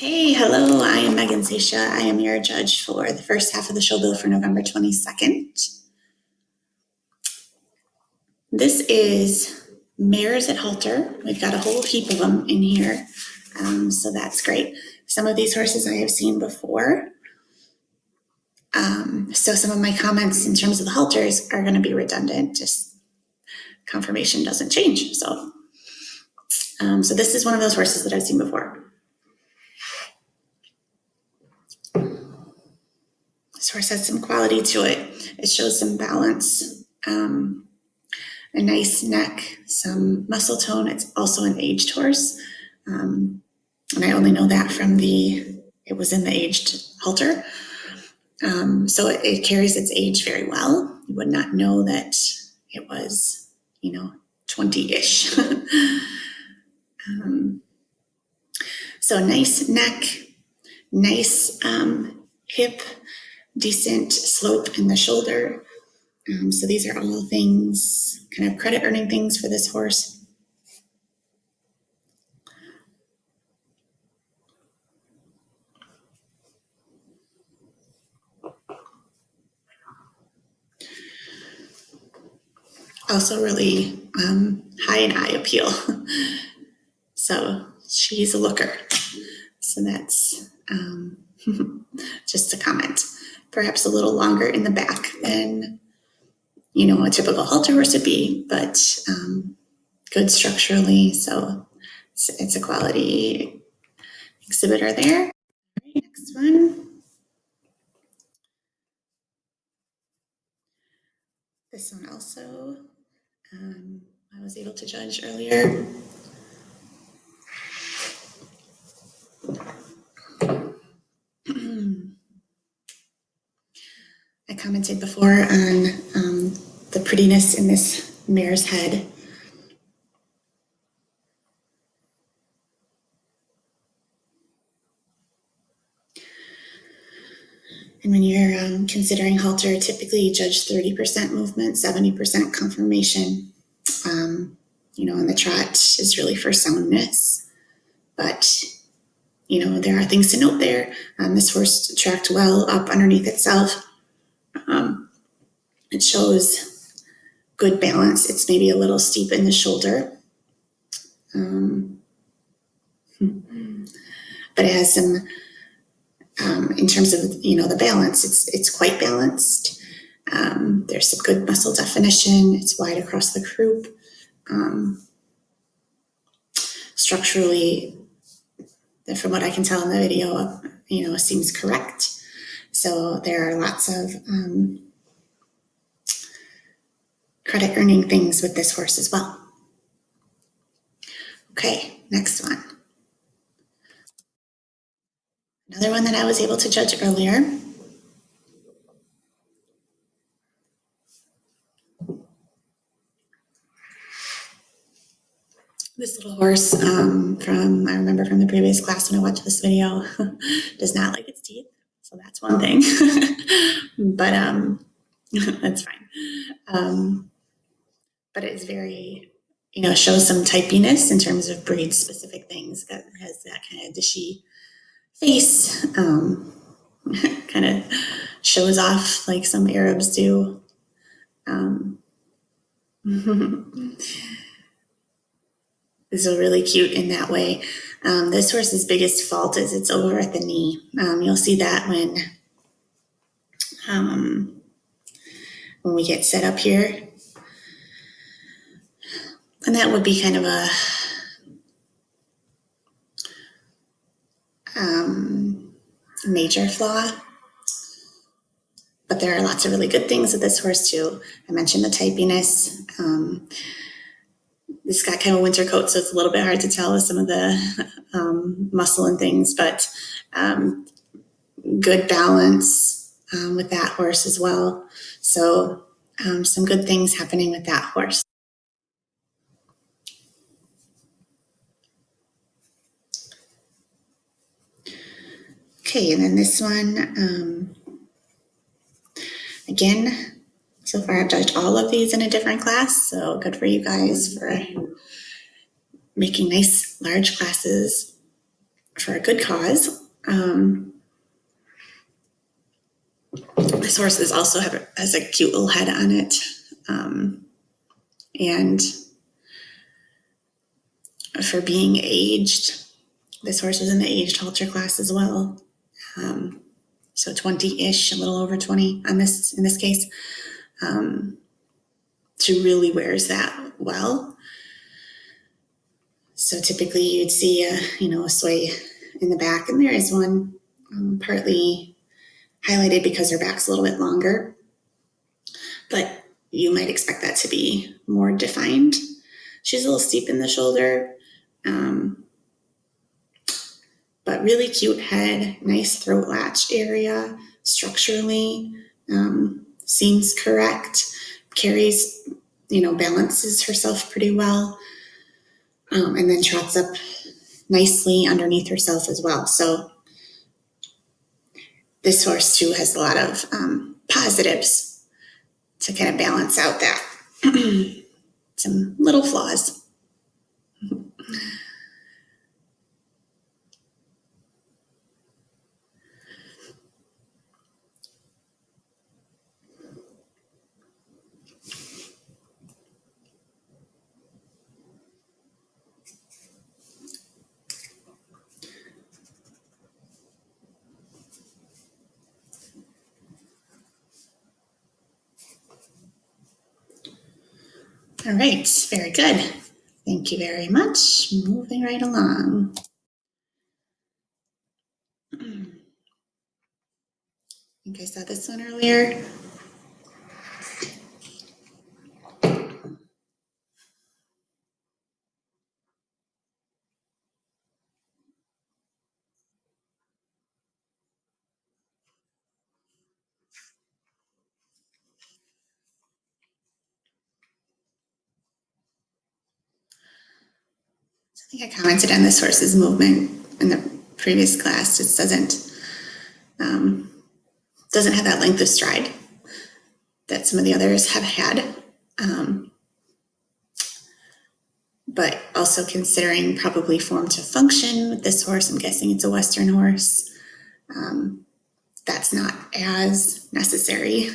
Okay, hello, I am Megan Sasha. I am your judge for the first half of the show bill for November 22nd. This is mares at halter. We've got a whole heap of them in here, so that's great. Some of these horses I have seen before. So some of my comments in terms of the halters are going to be redundant, just confirmation doesn't change. So this is one of those horses that I've seen before. This horse has some quality to it. It shows some balance, a nice neck, some muscle tone. It's also an aged horse. And I only know that from it was in the aged halter. So it carries its age very well. You would not know that it was, 20-ish. So nice neck, nice hip, decent slope in the shoulder. So these are all things, kind of credit earning things for this horse. Also really high in eye appeal. So she's a looker. So that's just a comment. Perhaps a little longer in the back than, a typical halter horse would be, but good structurally. So it's a quality exhibitor there. All right, next one. This one also, I was able to judge earlier. I commented before on the prettiness in this mare's head. And when you're considering halter, typically you judge 30% movement, 70% conformation. And the trot is really for soundness. But, there are things to note there. This horse tracked well up underneath itself. It shows good balance. It's maybe a little steep in the shoulder. But it has some, in terms of, the balance, it's quite balanced. There's some good muscle definition. It's wide across the croup. Structurally, from what I can tell in the video, seems correct. So there are lots of credit earning things with this horse as well. Okay, next one. Another one that I was able to judge earlier. This little horse I remember from the previous class when I watched this video, does not like its teeth. So that's one thing, but that's fine. But it's very, shows some typiness in terms of breed specific things. That has that kind of dishy face, kind of shows off like some Arabs do. This is really cute in that way. This horse's biggest fault is it's over at the knee. You'll see that when we get set up here. And that would be kind of a major flaw. But there are lots of really good things with this horse too. I mentioned the typiness. It's got kind of a winter coat, so it's a little bit hard to tell with some of the muscle and things, but good balance with that horse as well. So some good things happening with that horse. Okay, and then this one, again, so far I've judged all of these in a different class, so good for you guys for making nice large classes for a good cause. This horse is also has a cute little head on it. And for being aged, this horse was in the aged halter class as well. So 20-ish, a little over 20 on this in this case. She really wears that well. So typically you'd see a sway in the back, and there is one partly highlighted because her back's a little bit longer, but you might expect that to be more defined. She's a little steep in the shoulder, but really cute head, nice throat latch area, structurally seems correct, carries, balances herself pretty well, and then trots up nicely underneath herself as well. So this horse too has a lot of positives to kind of balance out that some little flaws. All right, very good. Thank you very much. Moving right along. I think I saw this one earlier. I think I commented on this horse's movement in the previous class. It doesn't have that length of stride that some of the others have had. But also considering probably form to function with this horse, I'm guessing it's a Western horse. That's not as necessary.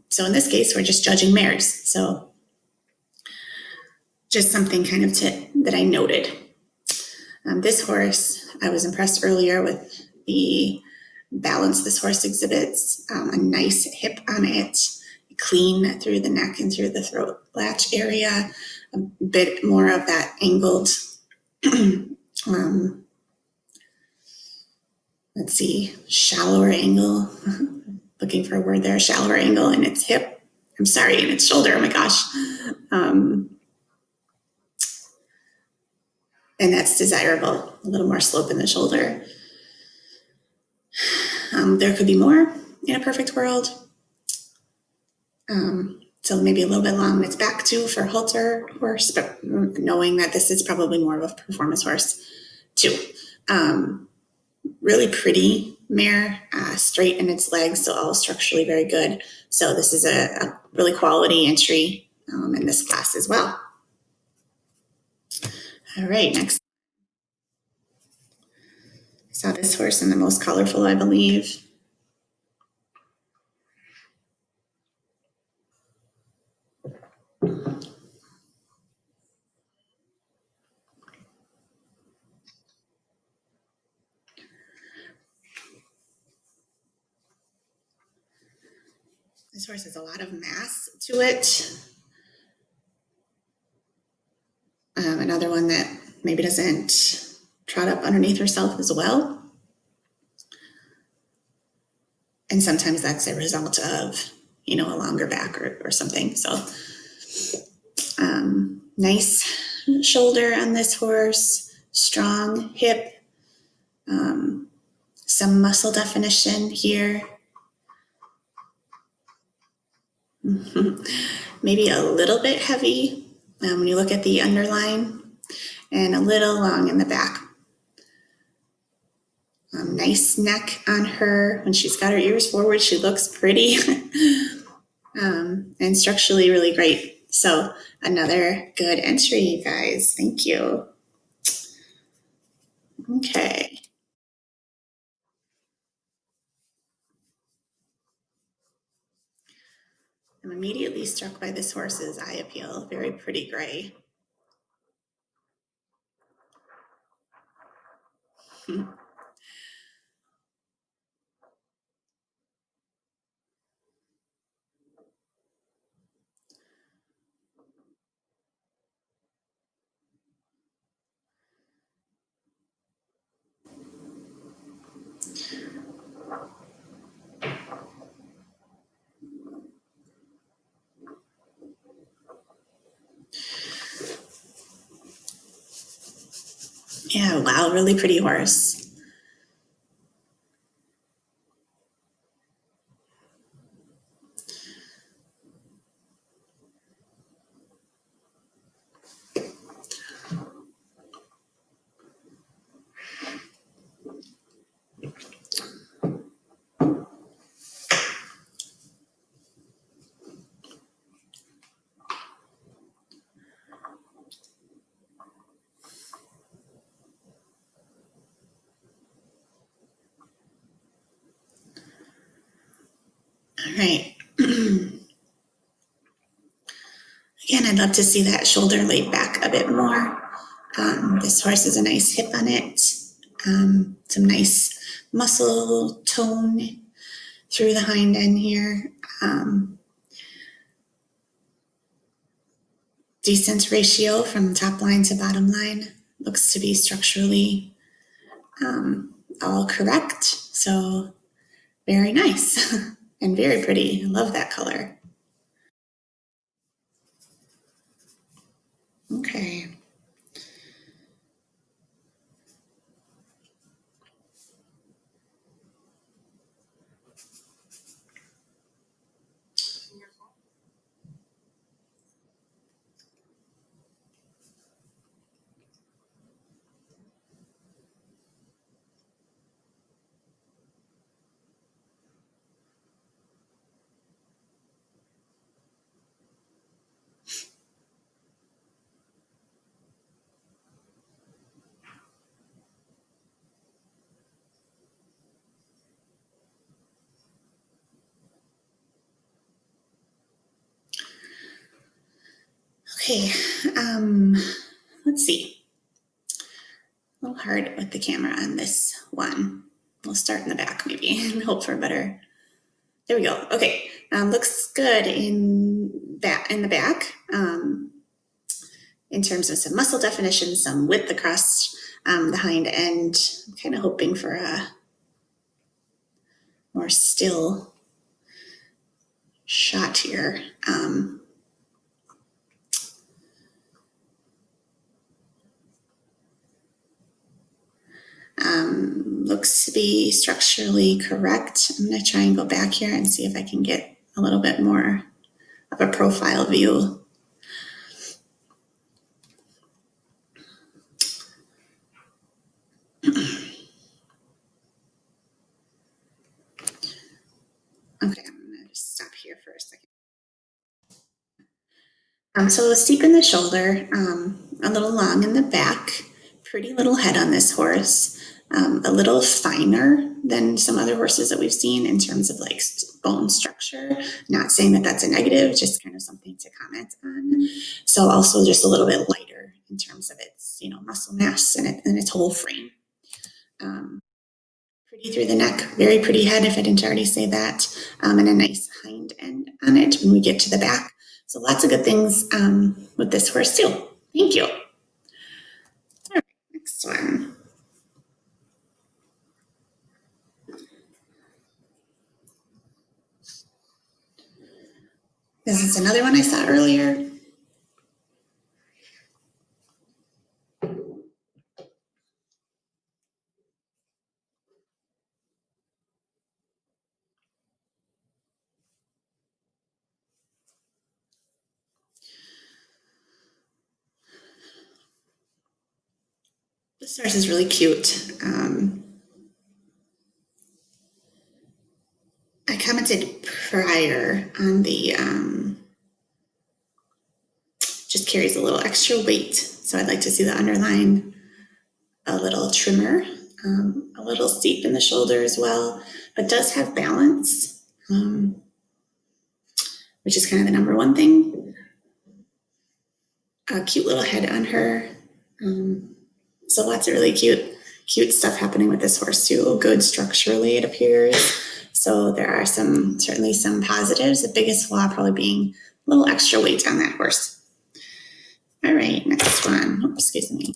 So in this case, we're just judging mares. So just something kind of that I noted. This horse, I was impressed earlier with the balance this horse exhibits, a nice hip on it, clean through the neck and through the throat latch area, a bit more of that angled, shallower angle, looking for a word there, shallower angle in its hip. I'm sorry, in its shoulder, oh my gosh. And that's desirable, a little more slope in the shoulder. There could be more in a perfect world. So maybe a little bit long in its back too for halter horse, but knowing that this is probably more of a performance horse too. Really pretty mare, straight in its legs, so all structurally very good. So this is a really quality entry in this class as well. All right, next. I saw this horse in the most colorful, I believe. This horse has a lot of mass to it. Another one that maybe doesn't trot up underneath herself as well. And sometimes that's a result of, a longer back or something. So nice shoulder on this horse, strong hip, some muscle definition here. Maybe a little bit heavy when you look at the underline, and a little long in the back. Nice neck on her. When she's got her ears forward, she looks pretty. And structurally really great. So another good entry, you guys. Thank you. Okay. I'm immediately struck by this horse's eye appeal. Very pretty gray. Yeah, wow, really pretty horse. All right. Again, I'd love to see that shoulder laid back a bit more. This horse has a nice hip on it, some nice muscle tone through the hind end here. Decent ratio from top line to bottom line. Looks to be structurally all correct. So very nice and very pretty. I love that color. Okay. Okay. Let's see. A little hard with the camera on this one. We'll start in the back maybe and hope for better. There we go. Okay. Looks good in the back. In terms of some muscle definition, some width across the hind end. I'm kind of hoping for a more still shot here. Looks to be structurally correct. I'm going to try and go back here and see if I can get a little bit more of a profile view. Okay, I'm going to just stop here for a second. So steep in the shoulder, a little long in the back, pretty little head on this horse, a little finer than some other horses that we've seen in terms of like bone structure. Not saying that that's a negative, just kind of something to comment on. So also just a little bit lighter in terms of its, muscle mass and its whole frame. Pretty through the neck, very pretty head if I didn't already say that, and a nice hind end on it when we get to the back. So lots of good things with this horse too. Thank you. All right, next one. This is another one I saw earlier. This horse is really cute. I commented prior on the just carries a little extra weight. So I'd like to see the underline a little trimmer, a little steep in the shoulder as well, but does have balance, which is kind of the number one thing. A cute little head on her. So lots of really cute stuff happening with this horse too. Good structurally, it appears. So there are certainly some positives. The biggest flaw probably being a little extra weight on that horse. All right, next one. Oops, excuse me.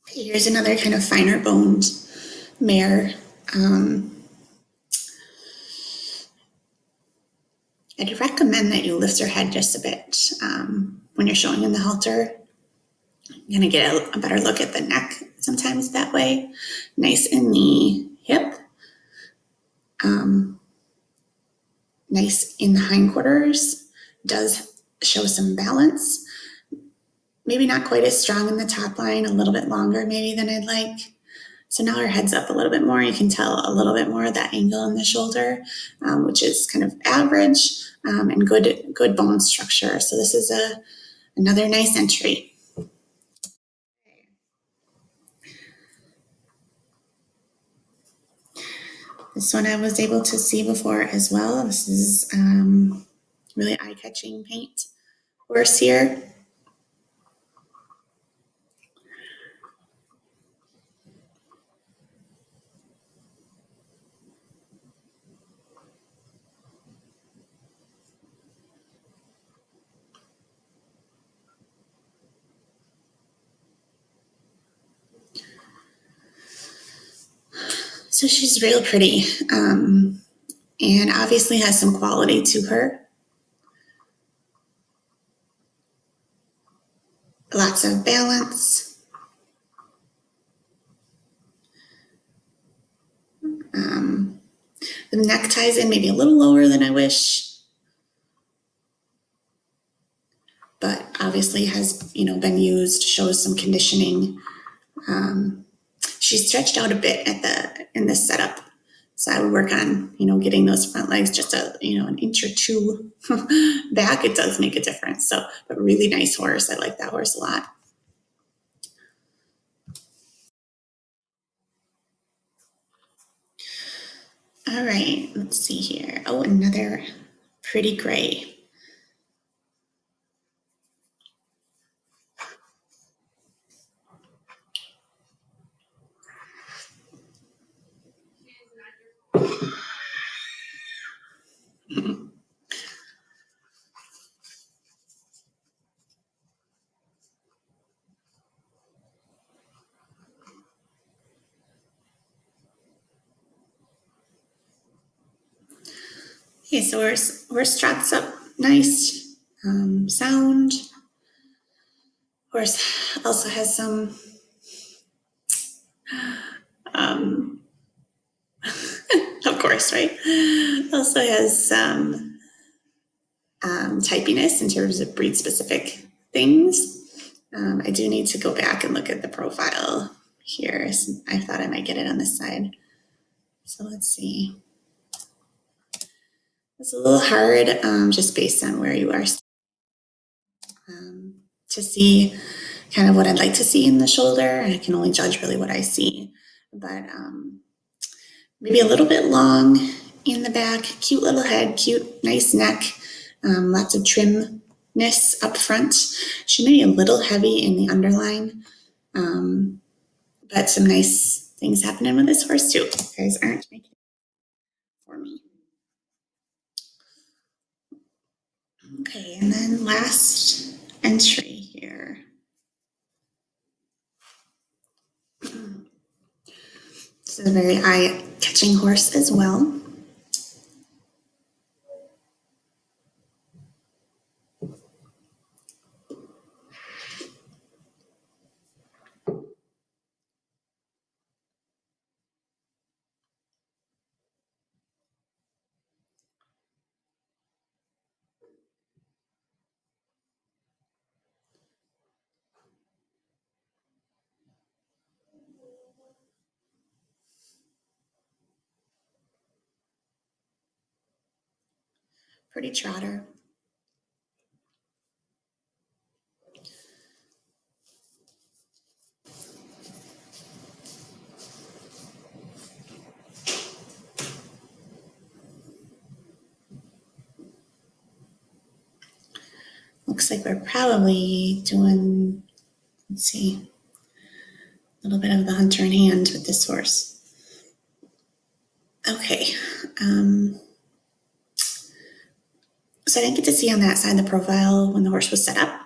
Okay, here's another kind of finer boned mare. I'd recommend that you lift her head just a bit when you're showing in the halter. You're gonna get a better look at the neck sometimes that way. Nice in the hip, nice in the hindquarters. Does show some balance. Maybe not quite as strong in the top line, a little bit longer maybe than I'd like. So now her head's up a little bit more. You can tell a little bit more of that angle in the shoulder, which is kind of average and good bone structure. So this is another nice entry. This one I was able to see before as well. This is really eye-catching paint horse here. So she's real pretty and obviously has some quality to her. Lots of balance. The neck ties in maybe a little lower than I wish, but obviously has been used, shows some conditioning. She's stretched out a bit in this setup, so I would work on getting those front legs just an inch or two back. It does make a difference. So, but really nice horse. I like that horse a lot. All right, let's see here. Oh, another pretty gray. Okay, so horse trots up nice, sound. Horse also has some of course, right? Also has some typiness in terms of breed specific things. I do need to go back and look at the profile here. I thought I might get it on this side. So let's see. It's a little hard just based on where you are to see kind of what I'd like to see in the shoulder. I can only judge really what I see. But maybe a little bit long in the back, cute little head, cute, nice neck, lots of trimness up front. She may be a little heavy in the underline, but some nice things happening with this horse too. You guys aren't making it for me. Okay, and then last entry here. This is a very eye-catching horse as well. Pretty trotter. Looks like we're probably doing, let's see, a little bit of the hunter in hand with this horse. Okay. So I didn't get to see on that side of the profile when the horse was set up,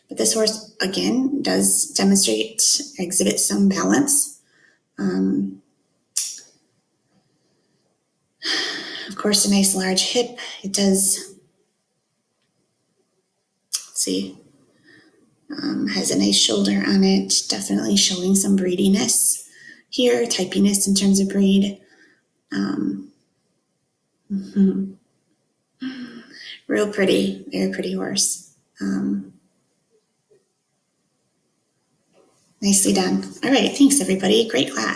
but this horse, again, does demonstrate, exhibit some balance. Of course, a nice large hip. It does, let's see, has a nice shoulder on it, definitely showing some breediness here, typiness in terms of breed. Real pretty, very pretty horse. Nicely done. All right, thanks everybody. Great class.